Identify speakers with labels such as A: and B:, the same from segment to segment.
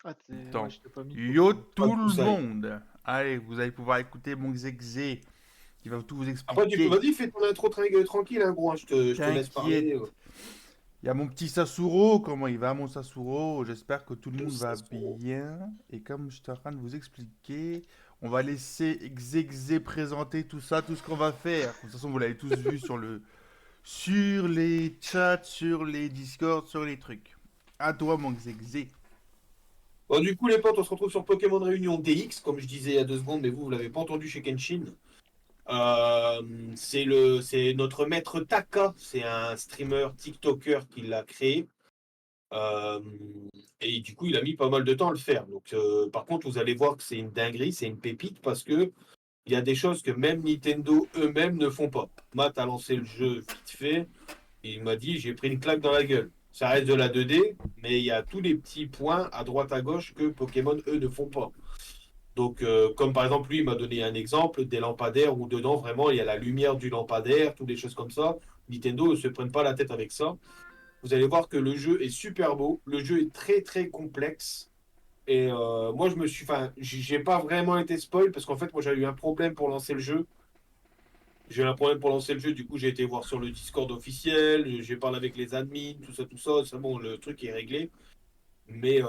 A: Ah, ouais,
B: Attends.
A: je t'ai pas mis
B: Yo
A: Pokémon.
C: Pas
B: tout
C: tout
B: le
C: ça.
B: monde. Allez, vous allez pouvoir écouter mon Xexé qui va tout vous
C: Après, du coup,
B: expliquer.
C: vas-y, fais ton intro tranquille, hein, gros. Hein, je te laisse
B: T'inquiète.
C: parler.
B: Il y a mon petit Sasuro. Comment il va, mon Sasuro? J'espère que tout le monde
C: Ça
B: va
C: se trouve.
B: bien. Et comme je suis en train de vous expliquer, on va laisser Xexé présenter tout ça, tout ce qu'on va faire. De toute façon, vous l'avez tous vu sur les chats, sur les Discord, sur les trucs. À toi, mon Xexé.
C: Bon, du coup, les potes, on se retrouve sur Pokémon Réunion DX, comme je disais il y a 2 secondes, mais vous l'avez pas entendu chez Kenshin. C'est notre maître Taka, c'est un streamer TikToker qui l'a créé. Euh, et du coup, il a mis pas mal de temps à le faire. Donc, par contre, vous allez voir que c'est une dinguerie, c'est une pépite parce que il y a des choses que même Nintendo eux-mêmes ne font pas. Matt a lancé le jeu vite fait. Et il m'a dit, j'ai pris une claque dans la gueule. Ça reste de la 2D, mais il y a tous les petits points à droite à gauche que Pokémon, eux, ne font pas. Donc, comme par exemple, lui, il m'a donné un exemple des lampadaires où dedans, vraiment, il y a la lumière du lampadaire, toutes des choses comme ça. Nintendo ne se prennent pas la tête avec ça. Vous allez voir que le jeu est super beau. Le jeu est très, très complexe. Et moi, enfin, j'ai pas vraiment été spoil parce qu'en fait, moi, j'ai eu un problème pour lancer le jeu. J'ai eu un problème pour lancer le jeu, du coup j'ai été voir sur le Discord officiel, j'ai parlé avec les admins, tout ça, c'est bon, le truc est réglé. Mais,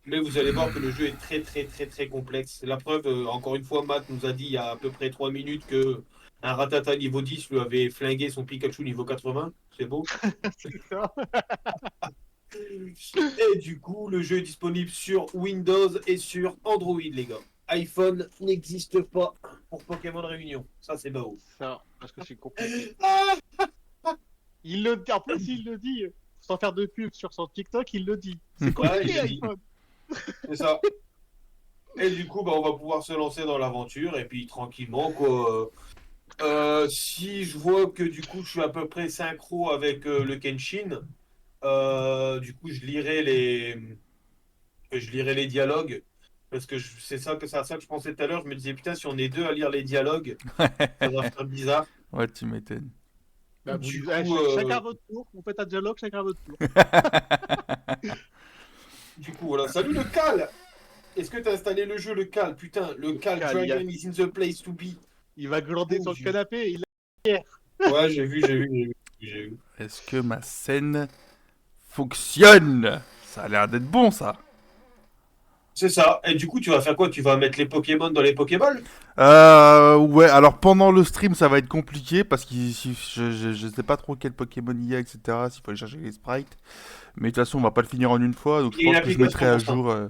C: mais vous allez voir que le jeu est très très très très complexe. La preuve, encore une fois, Matt nous a dit il y a à peu près 3 minutes que un Ratata niveau 10 lui avait flingué son Pikachu niveau 80. C'est beau.
A: C'est ça.
C: Et du coup, le jeu est disponible sur Windows et sur Android, les gars. iPhone n'existe pas pour Pokémon Réunion. Ça, c'est beau.
A: Ça, parce que c'est compliqué.
C: Ah,
A: Il le dit, en plus, il le dit. Sans faire de pub sur son TikTok, il le dit. C'est
C: ouais,
A: compliqué,
C: il a dit.
A: iPhone.
C: C'est ça. Et du coup, bah, on va pouvoir se lancer dans l'aventure et puis tranquillement, quoi. Si je vois que du coup, je suis à peu près synchro avec le Kenshin, du coup, je lirai les dialogues. Parce que c'est ça que je pensais tout à l'heure. Je me disais, putain, si on est deux à lire les dialogues, ça va faire bizarre.
B: Ouais, tu m'étonnes.
A: Bah, vous,
C: Du
A: eh,
C: coup,
A: chacun votre tour. Vous faites un dialogue, chacun votre tour.
C: voilà. Salut le Cal! Est-ce que tu as installé le jeu, le Cal? Putain, le Cal
A: Cal,
C: Dragon is in the place to be.
A: il va glander
C: Oh,
A: sur le canapé.
C: ouais, j'ai vu.
B: Est-ce que ma scène fonctionne? Ça a l'air d'être bon, ça.
C: C'est ça. Et du coup, tu vas faire quoi? Tu vas mettre les Pokémon dans les Pokéballs?
B: Ouais, alors pendant le stream, ça va être compliqué parce que je sais pas trop quel Pokémon il y a, etc. S'il faut aller chercher les sprites. Mais de toute façon, on va pas le finir en une fois, donc je
C: Il y a une
B: pense que je mettrai
C: application
B: à
C: pour ça.
B: jour.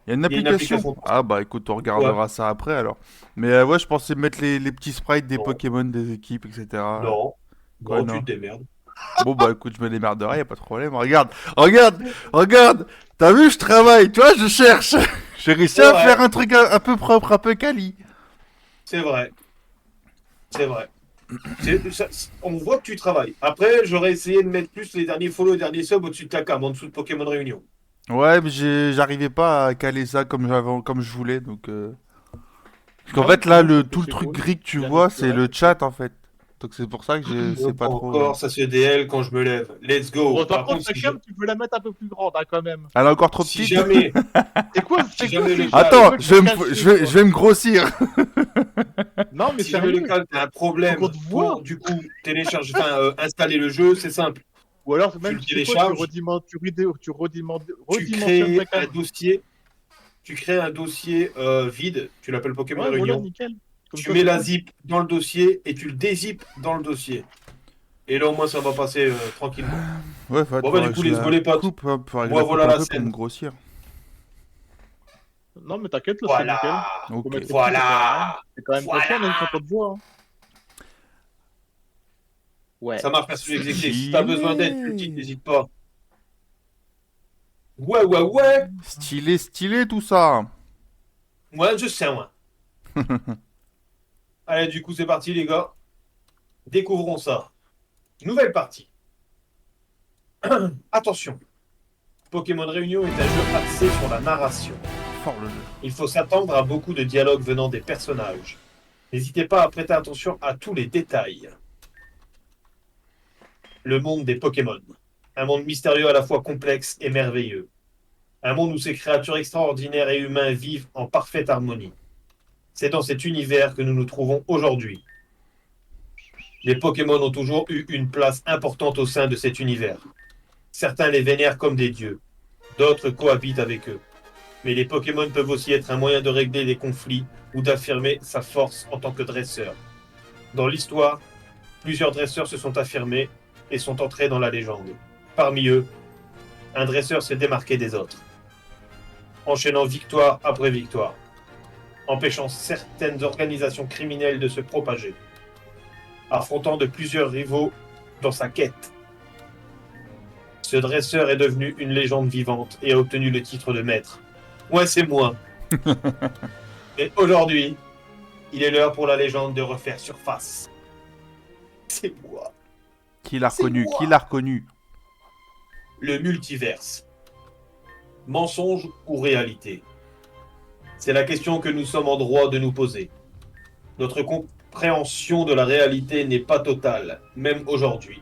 B: Il y a une
C: Il y a une
B: application?
C: application pour ça.
B: Ah bah écoute, on
C: Ouais.
B: regardera ça après alors. Mais ouais, je pensais mettre les petits sprites des
C: Non.
B: Pokémon des équipes, etc.
C: Non.
B: Quoi,
C: Non, tu
B: non?
C: te démerdes.
B: Bon bah écoute, je me démerderai, y a pas de problème. Regarde, regarde, regarde. T'as vu, je travaille, tu vois, je cherche. J'ai réussi
C: C'est
B: à faire
C: vrai.
B: un truc un peu propre, un peu quali.
C: C'est vrai. C'est vrai. On voit que tu travailles. Après, j'aurais essayé de mettre plus les derniers follow et derniers subs au-dessus de ta cam, en dessous de Pokémon Réunion.
B: Ouais, mais j'arrivais pas à caler ça comme je voulais, donc. Parce qu'en
A: Non, mais
B: fait, là,
A: sinon, je trouve que
B: tout le
A: c'est
B: truc
A: cool.
B: gris que tu
A: Bien
B: vois, c'est
A: épuré,
B: le
A: c'est cool.
B: chat en fait. Donc c'est pour ça que je sais pas
C: Pas
B: trop.
C: encore, ça se DL quand je me lève. Let's go.
A: Bon, par
C: Par
A: contre,
C: contre,
A: ta cam, tu peux la mettre un peu plus grande, hein, quand même.
B: Elle est encore trop
C: si
B: petite.
C: jamais,
A: C'est
C: si
A: quoi
C: jamais le
A: ces gens
C: cal,
A: qui
B: Attends,
A: veulent te cacher,
B: je
A: quoi?
B: vais me grossir.
A: Non, mais
C: si jamais le
A: sérieux,
C: cal, t'as un
A: faut qu'on
C: problème
A: te
C: pour,
A: voit.
C: du coup, installer le jeu, c'est simple.
A: Ou alors,
C: Tu
A: même,
C: le
A: tu sais quoi, tu
C: télécharges,
A: redimensionnes,
C: tu
A: redimensionnes
C: crées
A: ta
C: un
A: cam.
C: dossier, vide, tu l'appelles Pokémon
A: Ouais, voilà,
C: Réunion.
A: nickel. Comme
C: Tu
A: ça,
C: mets
A: c'est
C: la
A: cool.
C: zip dans le dossier et tu le dézippes dans le dossier. Et là, au moins, ça va passer tranquillement.
B: Ouais,
C: Bon, bah,
B: faudra
C: du
B: que
C: coup,
B: je
C: les go,
B: la
C: les potes.
B: coupe, hein, faudra que je
C: Moi,
B: la coupe
C: voilà
B: un
C: la
B: peu pour me
C: scène.
B: grossir.
A: Non, mais t'inquiète, là, c'est
C: Voilà.
A: nickel. Faut
B: Ok.
A: mettre les petits, ça sert à rien.
C: Voilà.
A: C'est quand même
C: Voilà.
A: conscient, on a une quand on te voit, hein. Ouais.
C: Ça marche, merci exécuté. Si t'as besoin d'aide, plus petit,
B: Stylé.
C: n'hésite pas. Ouais, ouais, ouais.
B: Stylé, stylé tout ça.
C: Moi, je sais, moi. Allez, du coup, c'est parti, les gars. Découvrons ça. Nouvelle partie. Attention. Pokémon Réunion est un jeu axé sur la narration.
B: Fort le jeu.
C: Il faut s'attendre à beaucoup de dialogues venant des personnages. N'hésitez pas à prêter attention à tous les détails. Le monde des Pokémon. Un monde mystérieux à la fois complexe et merveilleux. Un monde où ces créatures extraordinaires et humains vivent en parfaite harmonie. C'est dans cet univers que nous nous trouvons aujourd'hui. Les Pokémon ont toujours eu une place importante au sein de cet univers. Certains les vénèrent comme des dieux, d'autres cohabitent avec eux. Mais les Pokémon peuvent aussi être un moyen de régler des conflits ou d'affirmer sa force en tant que dresseur. Dans l'histoire, plusieurs dresseurs se sont affirmés et sont entrés dans la légende. Parmi eux, un dresseur s'est démarqué des autres, enchaînant victoire après victoire, empêchant certaines organisations criminelles de se propager, affrontant de plusieurs rivaux dans sa quête. Ce dresseur est devenu une légende vivante et a obtenu le titre de maître. Ouais, c'est moi. Et aujourd'hui, il est l'heure pour la légende de refaire surface. C'est moi.
B: Qui l'a
C: C'est
B: reconnu?
C: moi.
B: Qui l'a reconnu?
C: Le multiverse. Mensonge ou réalité? C'est la question que nous sommes en droit de nous poser. Notre compréhension de la réalité n'est pas totale, même aujourd'hui.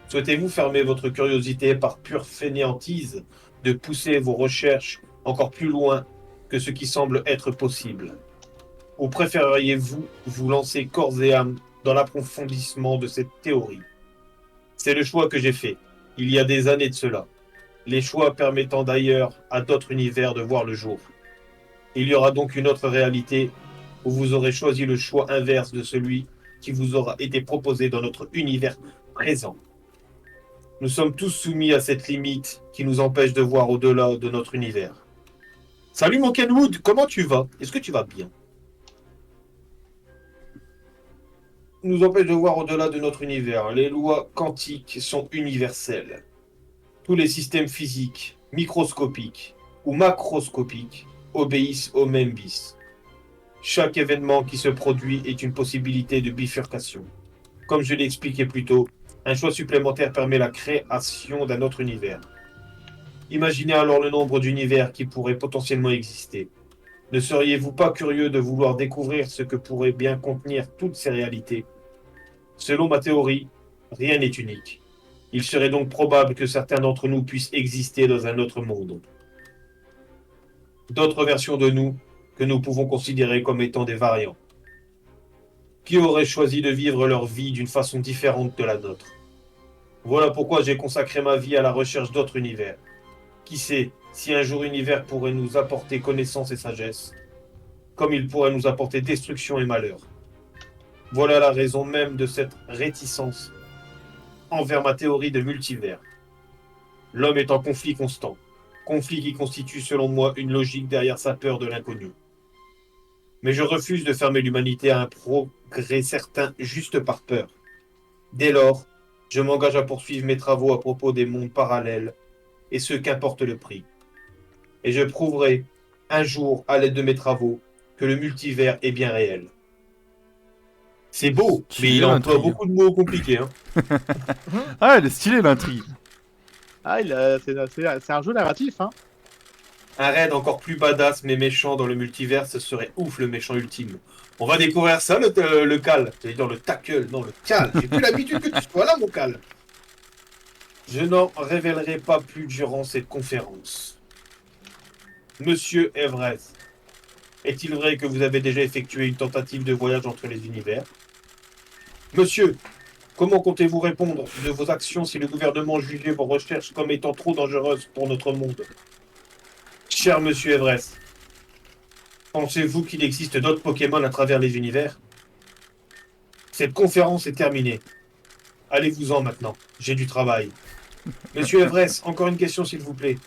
C: Souhaitez-vous fermer votre curiosité par pure fainéantise de pousser vos recherches encore plus loin que ce qui semble être possible? Ou préféreriez-vous vous lancer corps et âme dans l'approfondissement de cette théorie? C'est le choix que j'ai fait, il y a des années de cela. Les choix permettant d'ailleurs à d'autres univers de voir le jour. Il y aura donc une autre réalité où vous aurez choisi le choix inverse de celui qui vous aura été proposé dans notre univers présent. Nous sommes tous soumis à cette limite qui nous empêche de voir au-delà de notre univers. Salut mon Kenwood, comment tu vas? Est-ce que tu vas bien? Nous empêche de voir au-delà de notre univers. Les lois quantiques sont universelles. Tous les systèmes physiques, microscopiques ou macroscopiques, obéissent au même bis. Chaque événement qui se produit est une possibilité de bifurcation. Comme je l'ai expliqué plus tôt, un choix supplémentaire permet la création d'un autre univers. Imaginez alors le nombre d'univers qui pourraient potentiellement exister. Ne seriez-vous pas curieux de vouloir découvrir ce que pourraient bien contenir toutes ces réalités? Selon ma théorie, rien n'est unique. Il serait donc probable que certains d'entre nous puissent exister dans un autre monde. D'autres versions de nous que nous pouvons considérer comme étant des variants. Qui auraient choisi de vivre leur vie d'une façon différente de la nôtre? Voilà pourquoi j'ai consacré ma vie à la recherche d'autres univers. Qui sait si un jour l'univers pourrait nous apporter connaissance et sagesse, comme il pourrait nous apporter destruction et malheur. Voilà la raison même de cette réticence envers ma théorie de multivers. L'homme est en conflit constant, conflit qui constitue selon moi une logique derrière sa peur de l'inconnu. Mais je refuse de fermer l'humanité à un progrès certain juste par peur. Dès lors, je m'engage à poursuivre mes travaux à propos des mondes parallèles, et ce qu'importe le prix. Et je prouverai, un jour, à l'aide de mes travaux, que le multivers est bien réel. C'est beau,
B: Stylé,
C: mais il emploie
B: l'intrigue.
C: beaucoup de mots compliqués. Hein.
B: Ah, elle est stylée l'intrigue.
A: Ah, c'est un jeu narratif, hein.
C: Un raid encore plus badass mais méchant dans le multivers, ce serait ouf le méchant ultime. On va découvrir ça, le cal. J'allais dire le tackle, non le cal. J'ai plus l'habitude que tu sois là, mon cal. Je n'en révélerai pas plus durant cette conférence. Monsieur Everest, est-il vrai que vous avez déjà effectué une tentative de voyage entre les univers? Monsieur, comment comptez-vous répondre de vos actions si le gouvernement jugeait vos recherches comme étant trop dangereuses pour notre monde? Cher Monsieur Everest, pensez-vous qu'il existe d'autres Pokémon à travers les univers? Cette conférence est terminée. Allez-vous-en maintenant, j'ai du travail. Monsieur Everest, encore une question s'il vous plaît.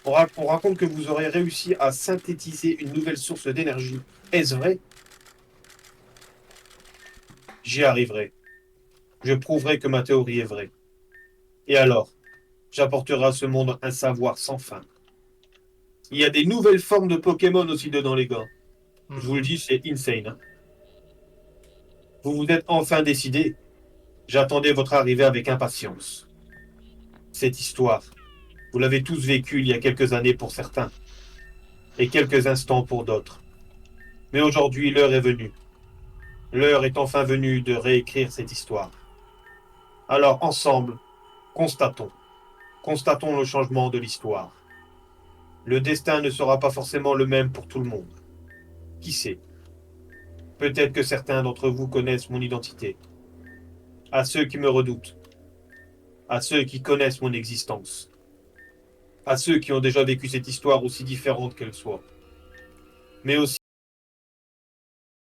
C: On raconte que vous aurez réussi à synthétiser une nouvelle source d'énergie. Est-ce vrai? J'y arriverai. Je prouverai que ma théorie est vraie. Et alors, j'apporterai à ce monde un savoir sans fin. Il y a des nouvelles formes de Pokémon aussi dedans, les gars. Je vous le dis, c'est insane. Hein. Vous vous êtes enfin décidé. J'attendais votre arrivée avec impatience. Cette histoire, vous l'avez tous vécue il y a quelques années pour certains, et quelques instants pour d'autres. Mais aujourd'hui, l'heure est venue. L'heure est enfin venue de réécrire cette histoire. Alors, ensemble, constatons le changement de l'histoire. le destin ne sera pas forcément le même pour tout le monde. Qui sait? Peut-être que certains d'entre vous connaissent mon identité. À ceux qui me redoutent. À ceux qui connaissent mon existence. À ceux qui ont déjà vécu cette histoire aussi différente qu'elle soit. Mais aussi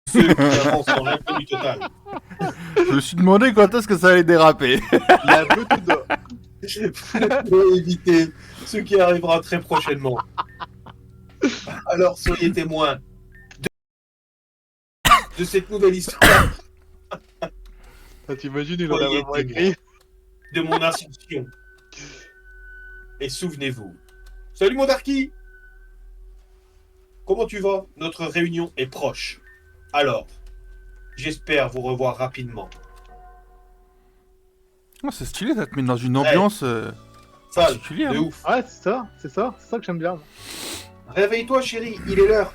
C: ceux qui avancent dans l'inconnu total.
B: Je me suis demandé quand est-ce que ça allait déraper.
A: Il a un peu tout d'or.
C: Pour éviter ce qui arrivera très prochainement. Alors soyez témoins de cette nouvelle histoire
A: Ah, t'imagines, il en a
C: Voyez,
A: vraiment
C: témoin.
A: écrit.
C: de mon ascension. Et souvenez-vous. Salut mon Darky! Comment tu vas? Notre réunion est proche. Alors, j'espère vous revoir rapidement.
B: Oh, c'est stylé, ça te met dans une ambiance
C: Sale,
B: particulière.
C: de
B: hein.
C: ouf.
A: Ouais, c'est ça que j'aime bien.
C: Réveille-toi chérie, il est l'heure.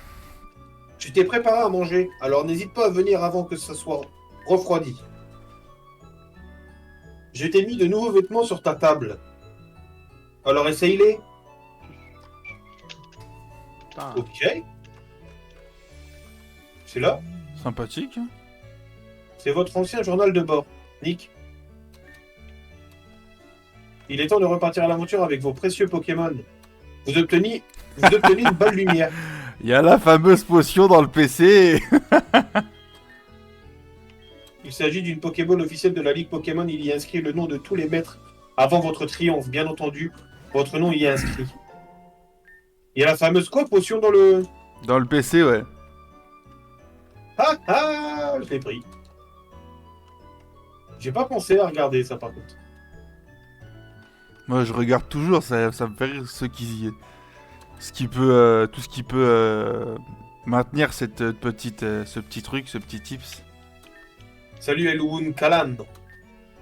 C: Je t'ai préparé à manger, alors n'hésite pas à venir avant que ça soit refroidi. Je t'ai mis de nouveaux vêtements sur ta table. Alors essaye-les.
A: Putain.
C: Ok. C'est là.
B: Sympathique. hein.
C: C'est votre ancien journal de bord. Nick. Il est temps de repartir à l'aventure avec vos précieux Pokémon. Vous obtenez une balle lumière.
B: Il y a la fameuse potion dans le PC.
C: Il s'agit d'une Pokéball officielle de la Ligue Pokémon. Il y a inscrit le nom de tous les maîtres avant votre triomphe. Bien entendu, votre nom y est inscrit. Il y a la fameuse quoi, potion dans le...
B: Dans le PC, ouais.
C: Ah ah, je l'ai pris. J'ai pas pensé à regarder ça par contre.
B: Moi, je regarde toujours, ça me fait rire tout ce qui peut maintenir cette ce petit truc, ce petit tips.
C: Salut Elwoon Kalan.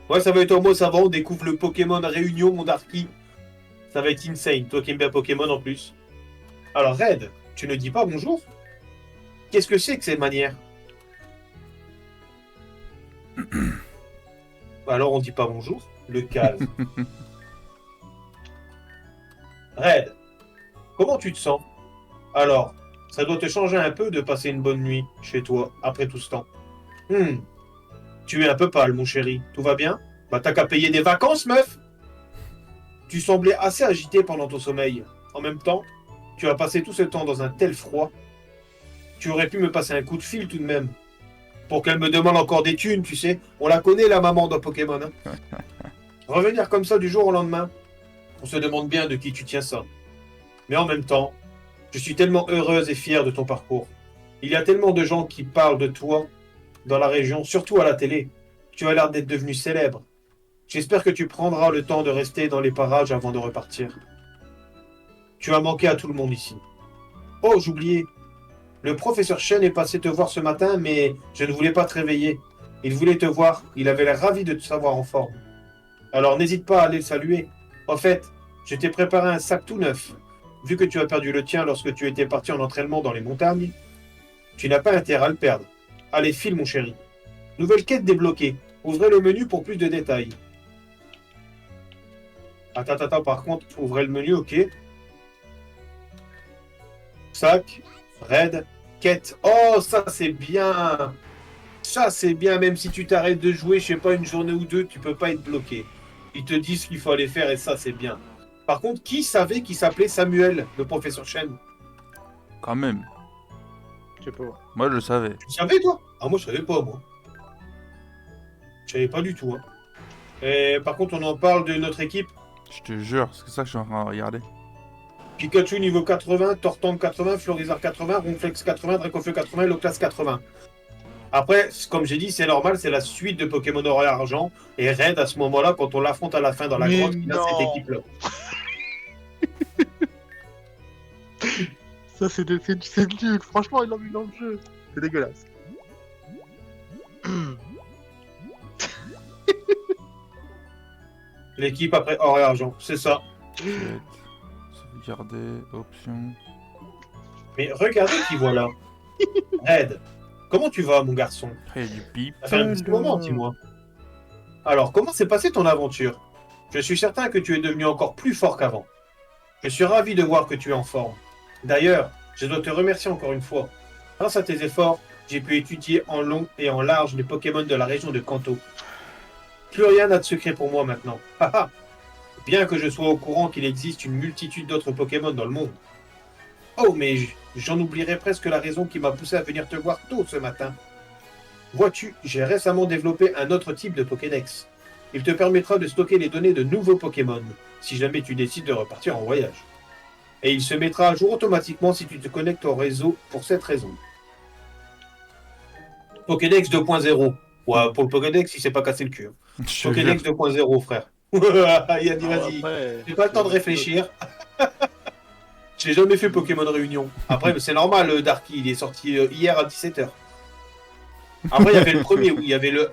C: Ouais, ça va être au moins savant. On découvre le Pokémon Réunion, mon Darky. Ça va être insane. Toi qui aimes bien Pokémon en plus. Alors, Red, tu ne dis pas bonjour? Qu'est-ce que c'est que cette manière? Alors, on dit pas bonjour. Le calme. Red, comment tu te sens? Alors, ça doit te changer un peu de passer une bonne nuit chez toi après tout ce temps. Tu es un peu pâle, mon chéri. Tout va bien? Bah, t'as qu'à payer des vacances, meuf! Tu semblais assez agité pendant ton sommeil. En même temps, tu as passé tout ce temps dans un tel froid. Tu aurais pu me passer un coup de fil tout de même. Pour qu'elle me demande encore des thunes, tu sais. On la connaît, la maman de Pokémon. Hein. Revenir comme ça du jour au lendemain, on se demande bien de qui tu tiens ça. Mais en même temps, je suis tellement heureuse et fière de ton parcours. Il y a tellement de gens qui parlent de toi dans la région, surtout à la télé. Tu as l'air d'être devenu célèbre. J'espère que tu prendras le temps de rester dans les parages avant de repartir. Tu as manqué à tout le monde ici. Oh, j'oubliais. Le professeur Chen est passé te voir ce matin, mais je ne voulais pas te réveiller. Il voulait te voir. Il avait l'air ravi de te savoir en forme. Alors n'hésite pas à aller le saluer. En fait, je t'ai préparé un sac tout neuf. Vu que tu as perdu le tien lorsque tu étais parti en entraînement dans les montagnes, tu n'as pas intérêt à le perdre. Allez, file mon chéri. Nouvelle quête débloquée. Ouvrez le menu pour plus de détails. Attends, par contre, ouvrez le menu, ok. Sac, raid, quête. Oh, ça c'est bien. Ça c'est bien, même si tu t'arrêtes de jouer, je sais pas, une journée ou deux, tu peux pas être bloqué. Ils te disent ce qu'il faut aller faire et ça c'est bien. Par contre, qui savait qu'il s'appelait Samuel, le professeur Chen?
B: Quand même.
A: Je sais pas.
B: Moi, je le savais.
C: Tu savais toi? Ah moi je savais pas moi. Je savais pas du tout. Hein. Et par contre on en parle de notre équipe.
B: Je te jure, c'est ça que je suis en train de regarder.
C: Pikachu niveau 80, Tortank 80, Florizard 80, Ronflex 80, Dracofeu 80, Loclas 80. Après, comme j'ai dit, c'est normal, c'est la suite de Pokémon Or et Argent. Et Red, à ce moment-là, quand on l'affronte à la fin dans la
A: Mais
C: grotte, il a
A: non.
C: cette équipe-là.
A: Ça, c'est nul. Franchement, ils l'ont mis dans le jeu. C'est dégueulasse.
C: L'équipe après Or et Argent, c'est ça.
B: Quête, sauvegarder, options.
C: Mais regardez qui voilà. Red, comment tu vas, mon garçon?
B: Après, il y a du pip.
C: Ça fait un petit moment, dis-moi. Alors, comment s'est passée ton aventure? Je suis certain que tu es devenu encore plus fort qu'avant. Je suis ravi de voir que tu es en forme. D'ailleurs, je dois te remercier encore une fois. Grâce à tes efforts, j'ai pu étudier en long et en large les Pokémon de la région de Kanto. Plus rien n'a de secret pour moi maintenant. Haha. Bien que je sois au courant qu'il existe une multitude d'autres Pokémon dans le monde. Oh, mais j'en oublierais presque la raison qui m'a poussé à venir te voir tôt ce matin. Vois-tu, j'ai récemment développé un autre type de Pokédex. Il te permettra de stocker les données de nouveaux Pokémon, si jamais tu décides de repartir en voyage. Et il se mettra à jour automatiquement si tu te connectes au réseau pour cette raison. Pokédex 2.0. Ouais, pour le Pokédex, il s'est pas cassé le cul. Hein.
B: Je te
C: Pokédex
B: jure.
C: 2.0, frère. Il a dit,
A: Ah,
C: vas-y.
A: après,
C: J'ai pas le temps de réfléchir. J'ai jamais fait Pokémon Réunion. Après, c'est normal, Darky, il est sorti hier à 17h. Après, il y avait le premier, oui, il y avait le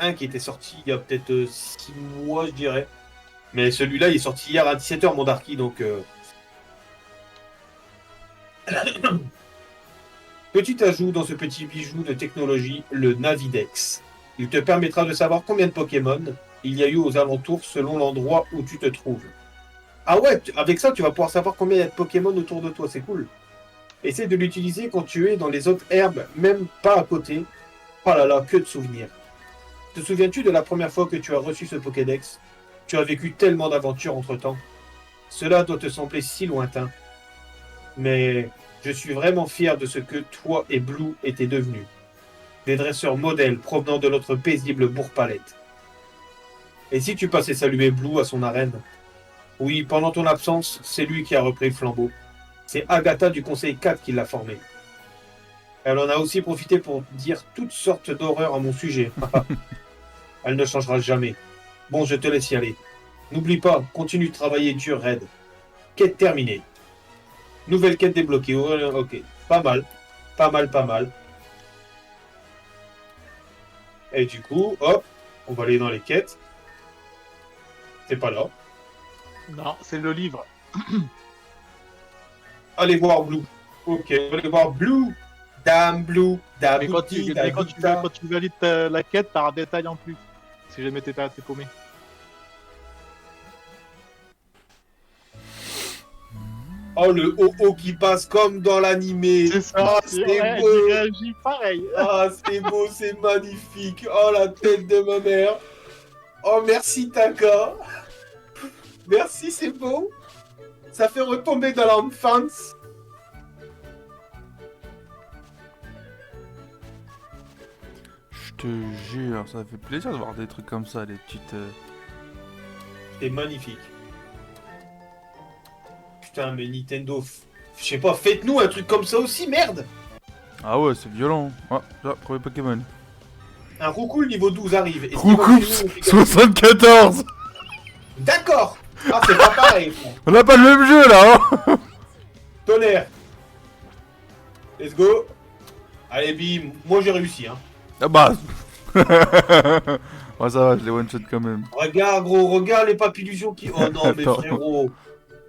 C: 1 qui était sorti il y a peut-être 6 mois, je dirais. Mais celui-là, il est sorti hier à 17h, mon Darky, donc... Petit ajout dans ce petit bijou de technologie, le Navidex. Il te permettra de savoir combien de Pokémon il y a eu aux alentours selon l'endroit où tu te trouves. Ah ouais, avec ça, tu vas pouvoir savoir combien il y a de Pokémon autour de toi, c'est cool. Essaie de l'utiliser quand tu es dans les autres herbes, même pas à côté. Oh là là, que de souvenirs. Te souviens-tu de la première fois que tu as reçu ce Pokédex? Tu as vécu tellement d'aventures entre-temps. Cela doit te sembler si lointain. Mais je suis vraiment fier de ce que toi et Blue étaient devenus. Des dresseurs modèles provenant de notre paisible Bourg-Palette. Et si tu passais saluer Blue à son arène? Oui, pendant ton absence, c'est lui qui a repris le flambeau. C'est Agatha du Conseil 4 qui l'a formé. Elle en a aussi profité pour dire toutes sortes d'horreurs à mon sujet. Elle ne changera jamais. Bon, je te laisse y aller. N'oublie pas, continue de travailler dur, Red. Quête terminée. Nouvelle quête débloquée. Oh, ok, pas mal. Pas mal, pas mal. Et du coup, hop, on va aller dans les quêtes. C'est pas là.
A: non, c'est le livre.
C: Allez voir Blue. Ok, on va aller voir Blue. Dame Blue.
A: Mais quand tu valides la quête, t'as un détail en plus. Si jamais t'es paumé.
C: Oh, le oh qui passe comme dans l'animé.
A: C'est ça,
C: Ah,
A: c'est
C: c'est beau.
A: il réagit pareil.
C: Ah, c'est beau, c'est magnifique. Oh, la tête de ma mère. Oh, merci, Taka. Merci, c'est beau. Ça fait retomber dans l'enfance.
B: Je te jure, ça fait plaisir de voir des trucs comme ça, les petites...
C: C'est magnifique. Putain, mais Nintendo, je sais pas, faites-nous un truc comme ça aussi, merde.
B: Ah ouais, c'est violent. Ah, là, premier Pokémon.
C: Un Roucoule niveau 12 arrive. Est-ce qu'il va
B: Roucoule
C: continuer mon Pikachu
B: 74.
C: D'accord. Ah, c'est pas pareil. Frère.
B: On n'a pas le même jeu, là, hein.
C: Tonnerre. Let's go. Allez, bim. Moi, j'ai réussi, hein.
B: Ah bah... ouais, ça va, je les one-shot quand même.
C: Regarde, gros, regarde les papillusions qui... Oh non, mais
B: Attends.
C: frérot.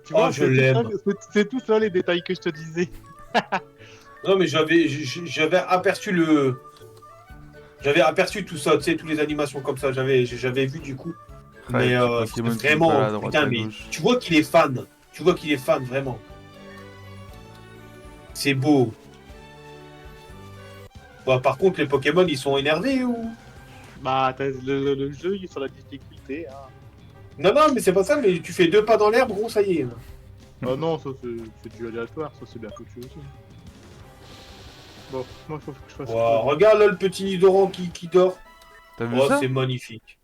A: Tu vois,
C: Oh, je l'aime.
A: C'est tout ça les détails que je te disais.
C: Non, mais j'avais aperçu le... J'avais aperçu tout ça, tu sais, toutes les animations comme ça, j'avais vu du coup.
B: Ouais,
C: Mais
B: petit Pokémon qui se
C: vraiment,
B: balade à droite,
C: putain,
B: à
C: mais
B: gauche.
C: tu vois qu'il est fan. Tu vois qu'il est fan, vraiment. C'est beau. Bah, par contre, les Pokémon, ils sont énervés ou...
A: Bah, le jeu, il est sur la difficulté. Hein.
C: Non, non, mais c'est pas ça, mais tu fais 2 pas dans l'herbe, gros, ça y est.
A: Oh non, ça c'est du aléatoire, ça c'est bien foutu aussi. Bon, moi il faut que je fasse.
C: Wow, regarde là le petit Nidoran qui dort.
B: T'as vu
C: Oh,
B: ça?
C: c'est magnifique.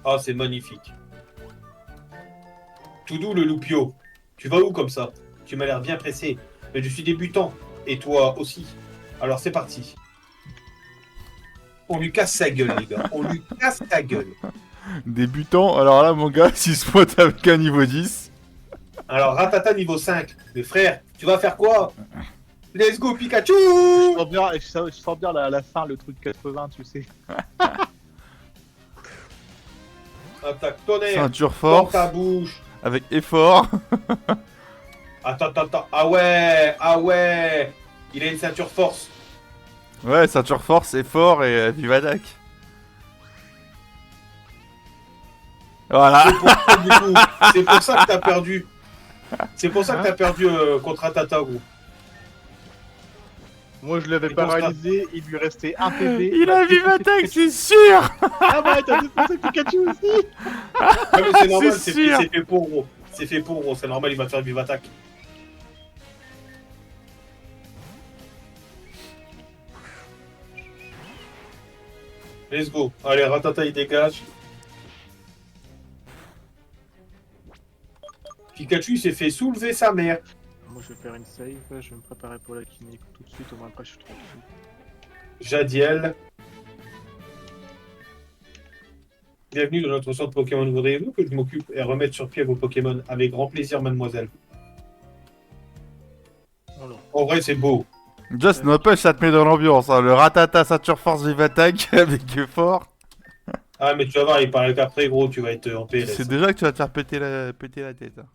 C: Ah, c'est magnifique. Tout doux, le Loupio. Tu vas où comme ça? Tu m'as l'air bien pressé. Mais je suis débutant. Et toi aussi. Alors c'est parti. On lui casse sa gueule, les gars. On lui casse sa gueule.
B: Débutant, alors là, mon gars, s'il se pointe avec un niveau 10...
C: Alors, Ratata niveau 5. Mais frère, tu vas faire quoi? Let's go, Pikachu!
A: Je sens bien la fin, le truc 80, tu sais.
C: Attaque tonnerre.
B: Ceinture
C: Dans
B: force,
C: ta bouche.
B: avec effort.
C: Attends. Ah ouais. Il a une ceinture force.
B: Ouais, ceinture force, effort et vive attaque. Voilà.
C: C'est pour ça que t'as perdu. C'est pour ça que t'as perdu contre Atata, gros.
A: Moi, je l'avais
C: Et
A: paralysé, il lui restait un PV.
B: Il a vu ma tag, c'est sûr.
A: Ah bah, t'as défoncé Pikachu aussi.
C: Ouais, mais c'est normal,
B: C'est
C: c'est
B: sûr.
C: fait pour, gros. C'est fait pour, gros. C'est normal, il va faire vive attaque. Let's go. Allez, Ratata, il dégage. Pikachu, il s'est fait soulever sa mère.
A: Moi, je vais faire une save, je vais me préparer pour la kiné tout de suite, au moins après, je suis tranquille.
C: Jadiel. Bienvenue dans notre centre Pokémon. Voudriez-vous que je m'occupe et remette sur pied vos Pokémon? Avec grand plaisir, mademoiselle.
A: Alors,
C: En vrai, c'est beau.
B: Just n'empêche, ça te met dans l'ambiance. Hein. Le ratata, Sature Force Vive Attack avec fort.
C: Ah, mais tu vas voir, il paraît qu'après, gros, tu vas être en PLS.
B: C'est déjà que tu vas te faire péter la tête. Hein.